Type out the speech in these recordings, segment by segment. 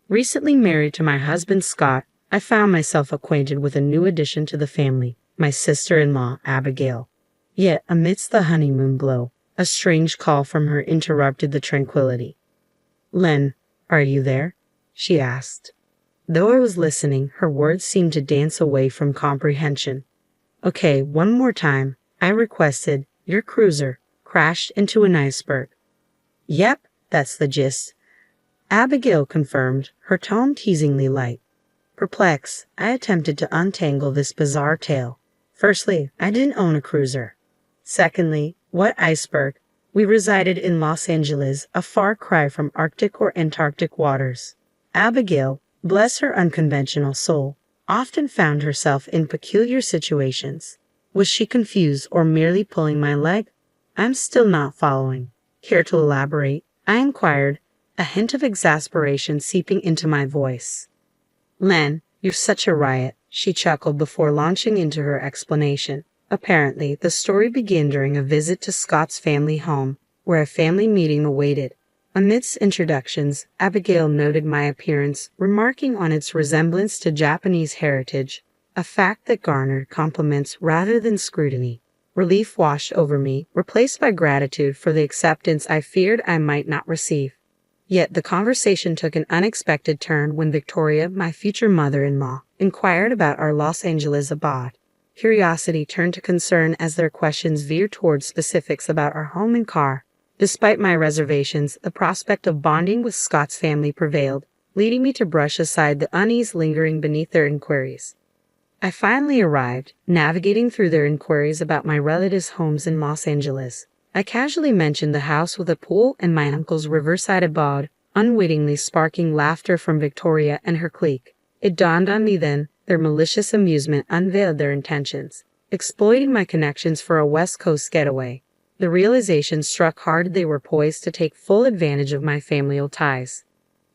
Recently married to my husband Scott, I found myself acquainted with a new addition to the family, my sister-in-law, Abigail. Yet, amidst the honeymoon glow, a strange call from her interrupted the tranquility. "Len, are you there?" she asked. Though I was listening, her words seemed to dance away from comprehension. "Okay, one more time," I requested. "Your cruiser crashed into an iceberg." "Yep, that's the gist," Abigail confirmed, her tone teasingly light. Perplexed, I attempted to untangle this bizarre tale. Firstly, I didn't own a cruiser. Secondly, what iceberg? We resided in Los Angeles, a far cry from Arctic or Antarctic waters. Abigail, bless her unconventional soul, often found herself in peculiar situations. Was she confused or merely pulling my leg? I'm still not following. Care to elaborate? I inquired, a hint of exasperation seeping into my voice. "Len, you're such a riot," she chuckled before launching into her explanation. Apparently, the story began during a visit to Scott's family home, where a family meeting awaited. Amidst introductions, Abigail noted my appearance, remarking on its resemblance to Japanese heritage, a fact that garnered compliments rather than scrutiny. Relief washed over me, replaced by gratitude for the acceptance I feared I might not receive. Yet the conversation took an unexpected turn when Victoria, my future mother-in-law, inquired about our Los Angeles abode. Curiosity turned to concern as their questions veered towards specifics about our home and car. Despite my reservations, the prospect of bonding with Scott's family prevailed, leading me to brush aside the unease lingering beneath their inquiries. I finally arrived, navigating through their inquiries about my relatives' homes in Los Angeles. I casually mentioned the house with a pool and my uncle's riverside abode, unwittingly sparking laughter from Victoria and her clique. It dawned on me then, their malicious amusement unveiled their intentions, exploiting my connections for a West Coast getaway. The realization struck hard they were poised to take full advantage of my familial ties.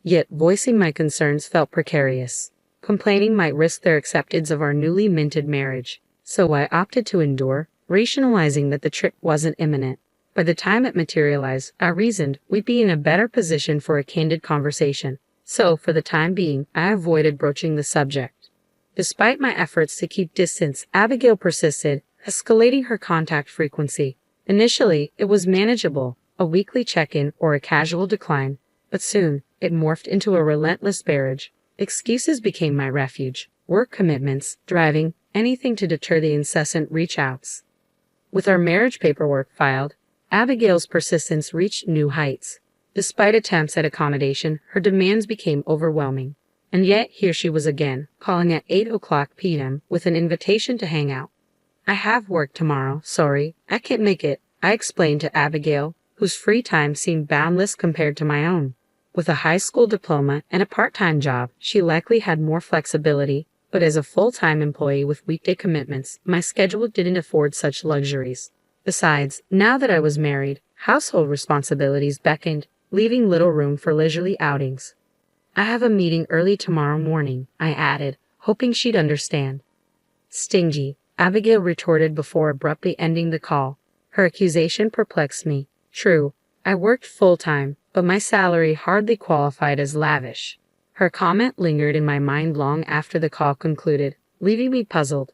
Yet voicing my concerns felt precarious. Complaining might risk their acceptance of our newly minted marriage, so I opted to endure, rationalizing that the trip wasn't imminent. By the time it materialized, I reasoned we'd be in a better position for a candid conversation. So, for the time being, I avoided broaching the subject. Despite my efforts to keep distance, Abigail persisted, escalating her contact frequency. Initially, it was manageable, a weekly check-in or a casual decline, but soon, it morphed into a relentless barrage. Excuses became my refuge. Work commitments, driving, anything to deter the incessant reach-outs. With our marriage paperwork filed, Abigail's persistence reached new heights. Despite attempts at accommodation, her demands became overwhelming. And yet, here she was again, calling at 8:00 p.m. with an invitation to hang out. "I have work tomorrow, sorry, I can't make it," I explained to Abigail, whose free time seemed boundless compared to my own. With a high school diploma and a part-time job, she likely had more flexibility, but as a full-time employee with weekday commitments, my schedule didn't afford such luxuries. Besides, now that I was married, household responsibilities beckoned, leaving little room for leisurely outings. "I have a meeting early tomorrow morning," I added, hoping she'd understand. "Stingy," Abigail retorted before abruptly ending the call. Her accusation perplexed me. True, I worked full-time, but my salary hardly qualified as lavish. Her comment lingered in my mind long after the call concluded, leaving me puzzled.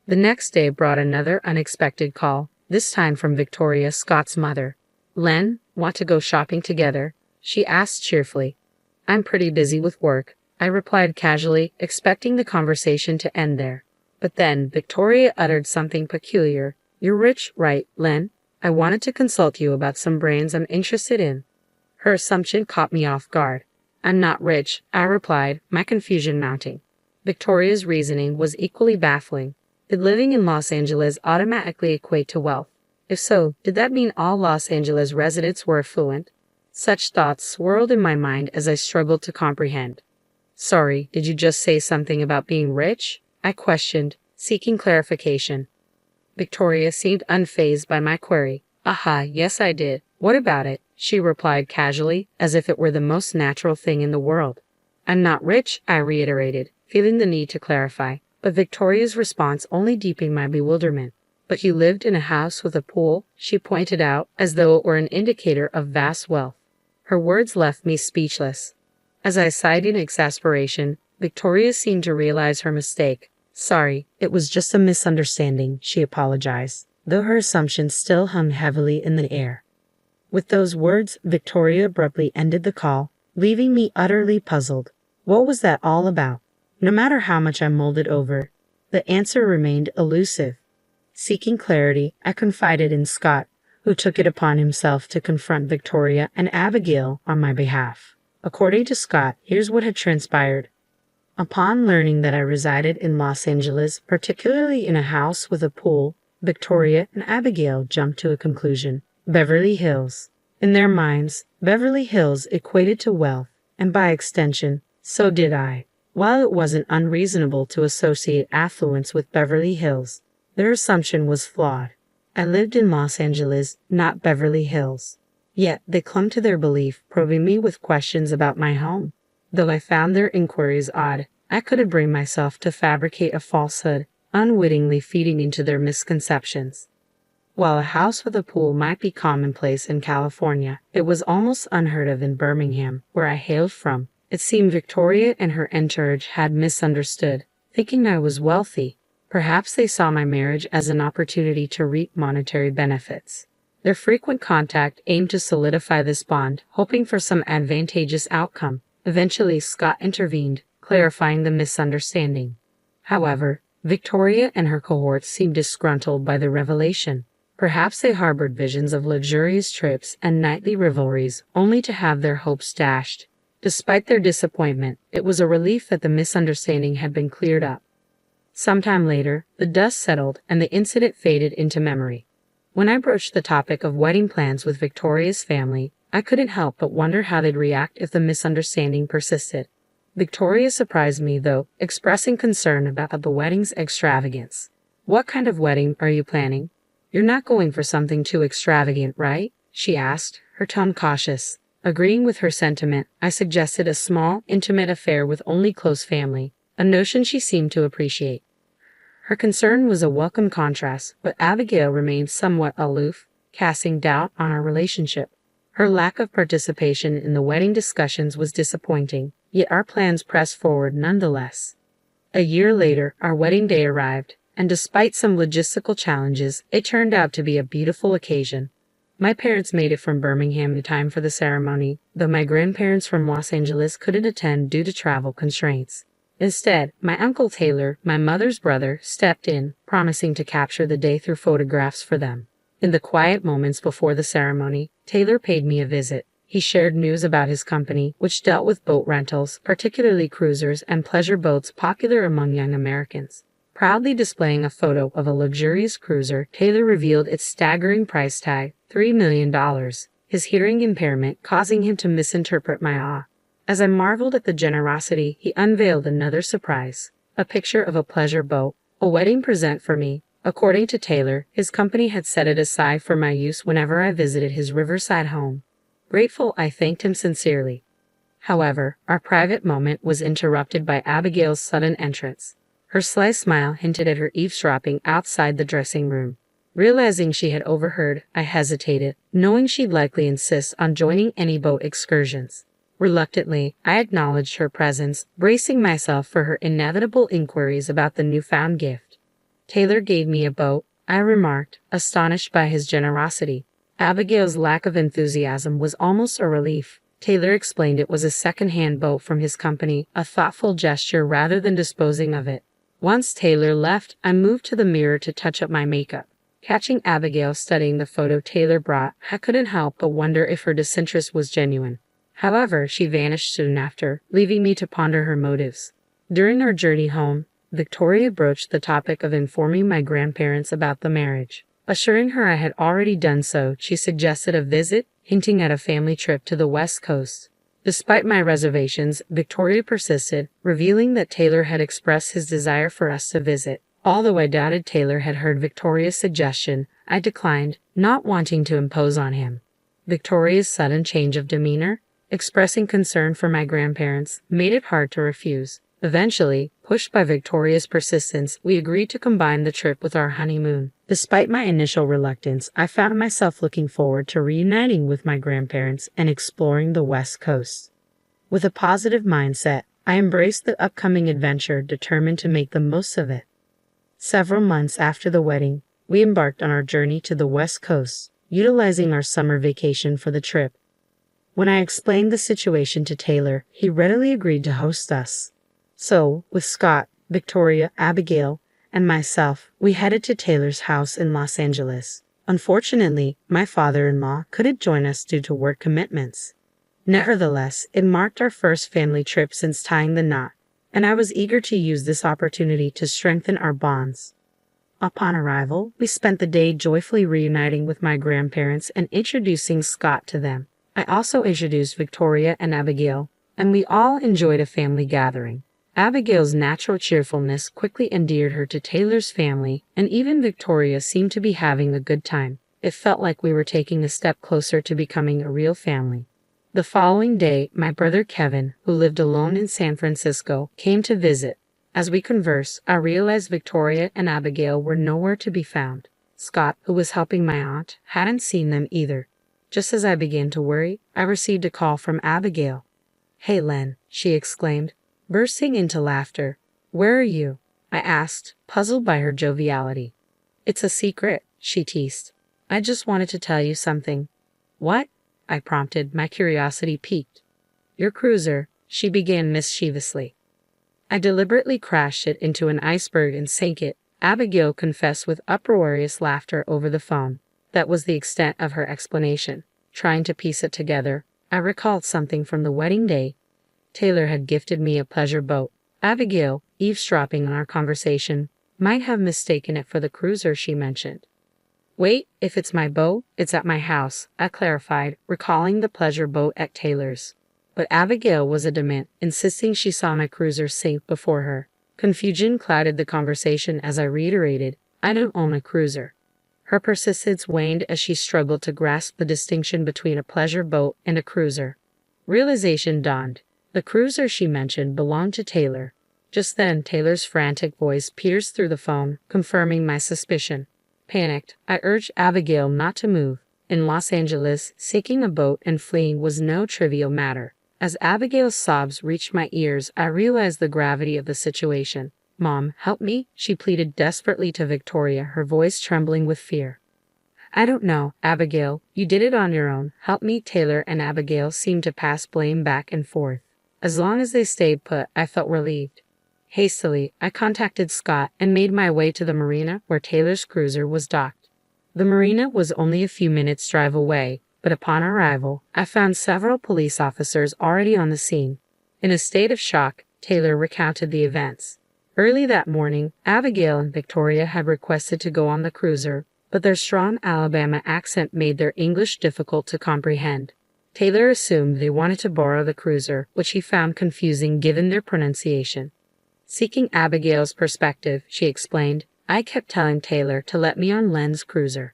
The next day brought another unexpected call, this time from Victoria, Scott's mother. "Len, want to go shopping together?" she asked cheerfully. "I'm pretty busy with work," I replied casually, expecting the conversation to end there. But then Victoria uttered something peculiar. "You're rich, right, Len? I wanted to consult you about some brands I'm interested in." Her assumption caught me off guard. "I'm not rich," I replied, my confusion mounting. Victoria's reasoning was equally baffling. Did living in Los Angeles automatically equate to wealth? If so, did that mean all Los Angeles residents were affluent? Such thoughts swirled in my mind as I struggled to comprehend. "Sorry, did you just say something about being rich?" I questioned, seeking clarification. Victoria seemed unfazed by my query. "Aha, yes I did. What about it?" she replied casually, as if it were the most natural thing in the world. "I'm not rich," I reiterated, feeling the need to clarify. But Victoria's response only deepened my bewilderment. "But you lived in a house with a pool," she pointed out, as though it were an indicator of vast wealth. Her words left me speechless. As I sighed in exasperation, Victoria seemed to realize her mistake. Sorry, it was just a misunderstanding, she apologized, though her assumption still hung heavily in the air. With those words, Victoria abruptly ended the call, leaving me utterly puzzled. What was that all about? No matter how much I mulled it over, the answer remained elusive. Seeking clarity, I confided in Scott, who took it upon himself to confront Victoria and Abigail on my behalf. According to Scott, here's what had transpired. Upon learning that I resided in Los Angeles, particularly in a house with a pool, Victoria and Abigail jumped to a conclusion. Beverly Hills. In their minds, Beverly Hills equated to wealth, and by extension, so did I. While it wasn't unreasonable to associate affluence with Beverly Hills, their assumption was flawed. I lived in Los Angeles, not Beverly Hills. Yet they clung to their belief, probing me with questions about my home. Though I found their inquiries odd, I couldn't bring myself to fabricate a falsehood, unwittingly feeding into their misconceptions. While a house with a pool might be commonplace in California, it was almost unheard of in Birmingham, where I hailed from. It seemed Victoria and her entourage had misunderstood, thinking I was wealthy. Perhaps they saw my marriage as an opportunity to reap monetary benefits. Their frequent contact aimed to solidify this bond, hoping for some advantageous outcome. Eventually, Scott intervened, clarifying the misunderstanding. However, Victoria and her cohorts seemed disgruntled by the revelation. Perhaps they harbored visions of luxurious trips and nightly revelries, only to have their hopes dashed. Despite their disappointment, it was a relief that the misunderstanding had been cleared up. Sometime later, the dust settled and the incident faded into memory. When I broached the topic of wedding plans with Victoria's family, I couldn't help but wonder how they'd react if the misunderstanding persisted. Victoria surprised me, though, expressing concern about the wedding's extravagance. "What kind of wedding are you planning? You're not going for something too extravagant, right?" she asked, her tone cautious. Agreeing with her sentiment, I suggested a small, intimate affair with only close family, a notion she seemed to appreciate. Her concern was a welcome contrast, but Abigail remained somewhat aloof, casting doubt on our relationship. Her lack of participation in the wedding discussions was disappointing, yet our plans pressed forward nonetheless. A year later, our wedding day arrived, and despite some logistical challenges, it turned out to be a beautiful occasion. My parents made it from Birmingham in time for the ceremony, though my grandparents from Los Angeles couldn't attend due to travel constraints. Instead, my Uncle Taylor, my mother's brother, stepped in, promising to capture the day through photographs for them. In the quiet moments before the ceremony, Taylor paid me a visit. He shared news about his company, which dealt with boat rentals, particularly cruisers and pleasure boats popular among young Americans. Proudly displaying a photo of a luxurious cruiser, Taylor revealed its staggering price tag, $3 million, his hearing impairment causing him to misinterpret my awe. As I marveled at the generosity, he unveiled another surprise, a picture of a pleasure boat, a wedding present for me. According to Taylor, his company had set it aside for my use whenever I visited his riverside home. Grateful, I thanked him sincerely. However, our private moment was interrupted by Abigail's sudden entrance. Her sly smile hinted at her eavesdropping outside the dressing room. Realizing she had overheard, I hesitated, knowing she'd likely insist on joining any boat excursions. Reluctantly, I acknowledged her presence, bracing myself for her inevitable inquiries about the newfound gift. "Taylor gave me a boat," I remarked, astonished by his generosity. Abigail's lack of enthusiasm was almost a relief. Taylor explained it was a second-hand boat from his company, a thoughtful gesture rather than disposing of it. Once Taylor left, I moved to the mirror to touch up my makeup. Catching Abigail studying the photo Taylor brought, I couldn't help but wonder if her disinterest was genuine. However, she vanished soon after, leaving me to ponder her motives. During our journey home, Victoria broached the topic of informing my grandparents about the marriage. Assuring her I had already done so, she suggested a visit, hinting at a family trip to the West Coast. Despite my reservations, Victoria persisted, revealing that Taylor had expressed his desire for us to visit. Although I doubted Taylor had heard Victoria's suggestion, I declined, not wanting to impose on him. Victoria's sudden change of demeanor, expressing concern for my grandparents, made it hard to refuse. Eventually, pushed by Victoria's persistence, we agreed to combine the trip with our honeymoon. Despite my initial reluctance, I found myself looking forward to reuniting with my grandparents and exploring the West Coast. With a positive mindset, I embraced the upcoming adventure, determined to make the most of it. Several months after the wedding, we embarked on our journey to the West Coast, utilizing our summer vacation for the trip. When I explained the situation to Taylor, he readily agreed to host us. So, with Scott, Victoria, Abigail, and myself, we headed to Taylor's house in Los Angeles. Unfortunately, my father-in-law couldn't join us due to work commitments. Nevertheless, it marked our first family trip since tying the knot, and I was eager to use this opportunity to strengthen our bonds. Upon arrival, we spent the day joyfully reuniting with my grandparents and introducing Scott to them. I also introduced Victoria and Abigail, and we all enjoyed a family gathering. Abigail's natural cheerfulness quickly endeared her to Taylor's family, and even Victoria seemed to be having a good time. It felt like we were taking a step closer to becoming a real family. The following day, my brother Kevin, who lived alone in San Francisco, came to visit. As we conversed, I realized Victoria and Abigail were nowhere to be found. Scott, who was helping my aunt, hadn't seen them either. Just as I began to worry, I received a call from Abigail. "Hey, Len," she exclaimed, bursting into laughter. "Where are you?" I asked, puzzled by her joviality. "It's a secret," she teased. "I just wanted to tell you something." "What?" I prompted, my curiosity piqued. "Your cruiser," she began mischievously. "I deliberately crashed it into an iceberg and sank it," Abigail confessed with uproarious laughter over the phone. That was the extent of her explanation. Trying to piece it together, I recalled something from the wedding day. Taylor had gifted me a pleasure boat. Abigail, eavesdropping on our conversation, might have mistaken it for the cruiser she mentioned. "Wait, if it's my boat, it's at my house," I clarified, recalling the pleasure boat at Taylor's. But Abigail was adamant, insisting she saw my cruiser sink before her. Confusion clouded the conversation as I reiterated, "I don't own a cruiser." Her persistence waned as she struggled to grasp the distinction between a pleasure boat and a cruiser. Realization dawned. The cruiser she mentioned belonged to Taylor. Just then, Taylor's frantic voice pierced through the phone, confirming my suspicion. Panicked, I urged Abigail not to move. In Los Angeles, seeking a boat and fleeing was no trivial matter. As Abigail's sobs reached my ears, I realized the gravity of the situation. "Mom, help me," she pleaded desperately to Victoria, her voice trembling with fear. "I don't know, Abigail. You did it on your own. Help me." Taylor and Abigail seemed to pass blame back and forth. As long as they stayed put, I felt relieved. Hastily, I contacted Scott and made my way to the marina where Taylor's cruiser was docked. The marina was only a few minutes' drive away, but upon arrival, I found several police officers already on the scene. In a state of shock, Taylor recounted the events. Early that morning, Abigail and Victoria had requested to go on the cruiser, but their strong Alabama accent made their English difficult to comprehend. Taylor assumed they wanted to borrow the cruiser, which he found confusing given their pronunciation. Seeking Abigail's perspective, she explained, "I kept telling Taylor to let me on Len's cruiser."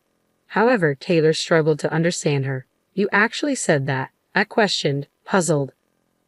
However, Taylor struggled to understand her. "You actually said that?" I questioned, puzzled.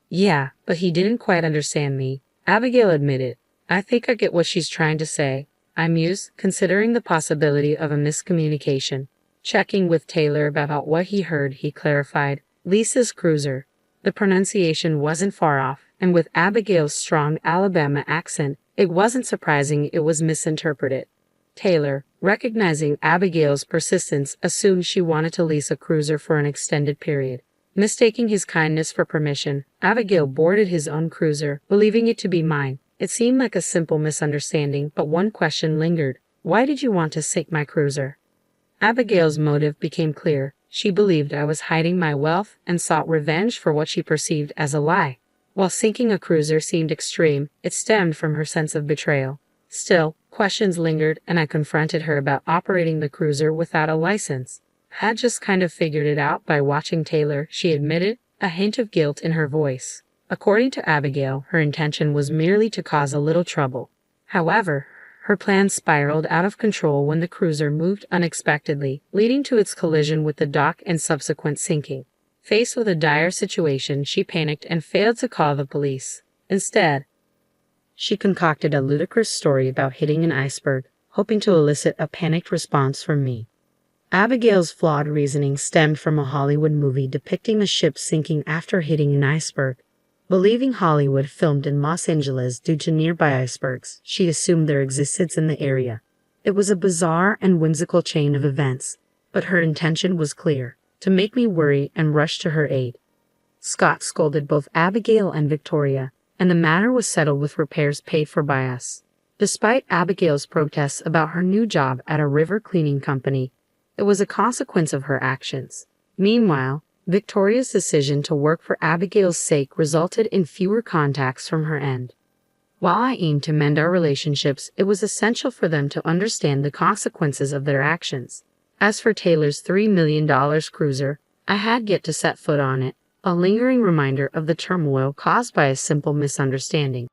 "Yeah, but he didn't quite understand me," Abigail admitted. "I think I get what she's trying to say," I mused, considering the possibility of a miscommunication. Checking with Taylor about what he heard, he clarified, "Lisa's cruiser." The pronunciation wasn't far off, and with Abigail's strong Alabama accent, it wasn't surprising it was misinterpreted. Taylor, recognizing Abigail's persistence, assumed she wanted to lease a cruiser for an extended period. Mistaking his kindness for permission, Abigail boarded his own cruiser, believing it to be mine. It seemed like a simple misunderstanding, but one question lingered. "Why did you want to sink my cruiser?" Abigail's motive became clear. She believed I was hiding my wealth and sought revenge for what she perceived as a lie. While sinking a cruiser seemed extreme, it stemmed from her sense of betrayal. Still, questions lingered, and I confronted her about operating the cruiser without a license. "Had just kind of figured it out by watching Taylor," she admitted, a hint of guilt in her voice. According to Abigail, her intention was merely to cause a little trouble. However, her plan spiraled out of control when the cruiser moved unexpectedly, leading to its collision with the dock and subsequent sinking. Faced with a dire situation, she panicked and failed to call the police. Instead, she concocted a ludicrous story about hitting an iceberg, hoping to elicit a panicked response from me. Abigail's flawed reasoning stemmed from a Hollywood movie depicting a ship sinking after hitting an iceberg. Believing Hollywood filmed in Los Angeles due to nearby icebergs, she assumed their existence in the area. It was a bizarre and whimsical chain of events, but her intention was clear: to make me worry and rush to her aid. Scott scolded both Abigail and Victoria, and the matter was settled with repairs paid for by us. Despite Abigail's protests about her new job at a river cleaning company, it was a consequence of her actions. Meanwhile, Victoria's decision to work for Abigail's sake resulted in fewer contacts from her end. While I aimed to mend our relationships, it was essential for them to understand the consequences of their actions. As for Taylor's $3 million cruiser, I had yet to set foot on it, a lingering reminder of the turmoil caused by a simple misunderstanding.